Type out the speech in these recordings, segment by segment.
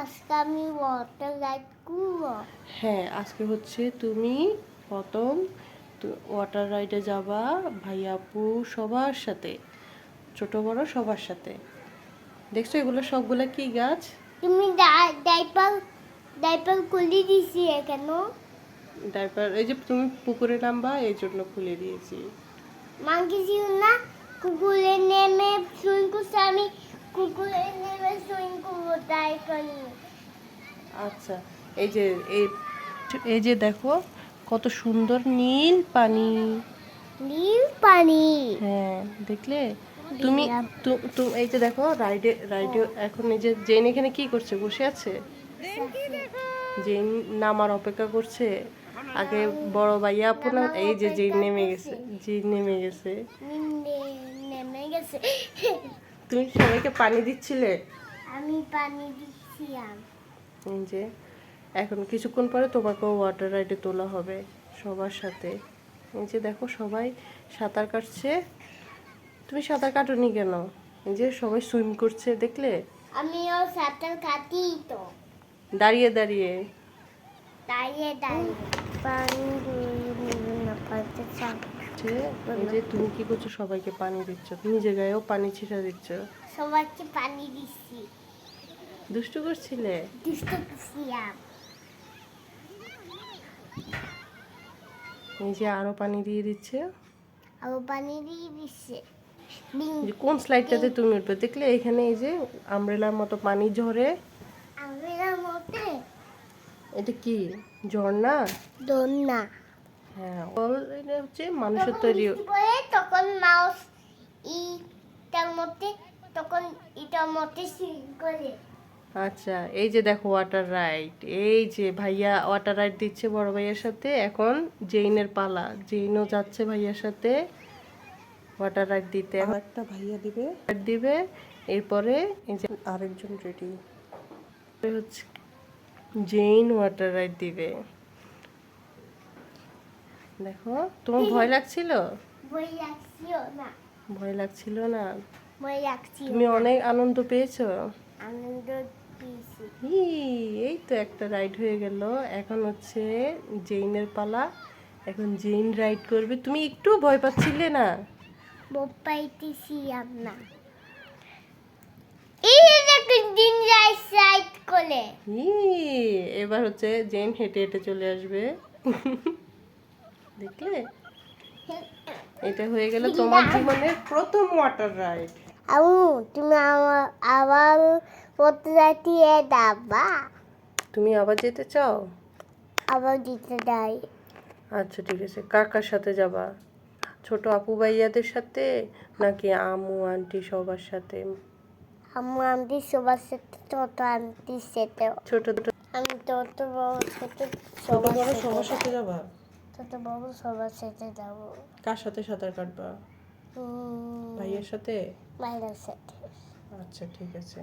আজকে আমি water ride করবো। হ্যাঁ, আজকে হচ্ছে তুমি প্রথম ওয়াটার রাইডে যাবা ভাইয়া আপু সবার সাথে, ছোট বড় সবার সাথে। দেখছো এগুলো সবগুলা কি গাছ? তুমি ডাইপার ডাইপার খুলে দিছি কেন? ডাইপার এই যে তুমি পুকুরে নামবা এই জন্য খুলে দিয়েছি। মাকে ছিল না কুকুরে নেমে সুইং করছে, আমি কুকুরে নেমে সুইং করবো তাই করি। আচ্ছা, এই যে এই এই যে দেখো কত সুন্দর নীল পানি। নীল পানি। হ্যাঁ, দেখলে তুমি দেখলাম। এই যে দেখো রাইডে রাইডে এখন এই যে জেন এখানে কি করছে, বসে আছে। জেন নামার অপেক্ষা করছে। আগে বড় ভাইয়া আপু না, এই যে জেন নেমে গেছে, জেন নেমে গেছে। নেমে গেছে। তুমি সবাইকে পানি দিচ্ছিলে। আমি পানি দিচ্ছিলাম। এই যে এখন কিছুক্ষণ পরে তোমাকেও ওয়াটার রাইডে তোলা হবে সবার সাথে। এই যে দেখো সবাই সাঁতার কাটছে। তুমি সাঁতার কাটোনি কেন? এই যে সবাই সুইম করছে, দেখলে? আমিও সাঁতার কাটি তো। দাঁড়িয়ে দাঁড়িয়ে। দাঁড়িয়ে দাঁড়িয়ে পানি না পারতে এই যে তুমি কি করছো, সবাইকে পানি দিচ্ছ, নিজের গায়েও পানি ছিটা দিচ্ছ। সবাইকে পানি দিচ্ছি। দুষ্টু করছিলে। দুষ্ট করছিলাম। এই যে আরো পানি দিয়ে দিচ্ছে। আরো পানি দিয়ে দিচ্ছে। এই যে কোন স্লাইডটাতে তুমি উঠবে, দেখলে এখানে এই যে আমব্রেলার মতো পানি ঝরে। আমের মতে এটা কি ঝর্ণা? দোলনা। হ্যাঁ, এটা হচ্ছে মানুষের তৈরি। তখন মাউস ইটার মধ্যে তখন ইটার মধ্যে সুইং করে। আচ্ছা, এই যে দেখো ওয়াটার রাইড। এই যে ভাইয়া ওয়াটার রাইড দিচ্ছে বড় ভাইয়ার সাথে। এখন জেইনের পালা, জেইনও যাচ্ছে ভাইয়ার সাথে ওয়াটার রাইড দিতে। একটা ভাইয়া দিবে এরপরে এই যে আরেকজন রেডি হচ্ছে, জেইন ওয়াটার রাইড দিবে। দেখো তোমার ভয় লাগছিল? বই রাখছিও না। ভয় লাগছিল না? বই রাখছি। তুমি অনেক আনন্দ পেয়েছো? আনন্দ পেয়েছি। এই তো একটা রাইড হয়ে গেল। এখন হচ্ছে জেইনের পালা। এখন জেইন রাইড করবে। তুমি একটু ভয় পাচ্ছিলে না? পাইতেছি না। এই দেখো দিন রাইড করে। এবার হচ্ছে জেইন হেঁটে হেঁটে চলে আসবে। দেখলে, এটা হয়ে গেল তোমার জীবনের প্রথম ওয়াটার রাইড। তুমি আমার আবার পড়তে যাইতে দাবা। তুমি আবার যেতে চাও? আবার দিতে যাই। আচ্ছা ঠিক আছে, কার কার সাথে যাবা? ছোট আপু ভাইয়াদের সাথে নাকি আম্মু আন্টি সবার সাথে? আম্মু আন্টি সবার সাথে, ছোট আন্টির সাথে। ছোট ছোট আমি ছোট বড় সাথে ছোট বড় সবার সাথে যাবা? ছোট বড় সবার সাথে যাবো। কার সাথে সাঁতার কাটবা? ভাইয়ের সাথে? ভাইয়ের সাথে। আচ্ছা ঠিক আছে।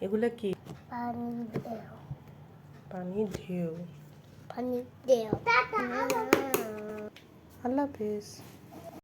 এগুলা কি? পানি দেও। পানি ঢেউ। পানি দেও। আল্লাহ হাফেজ।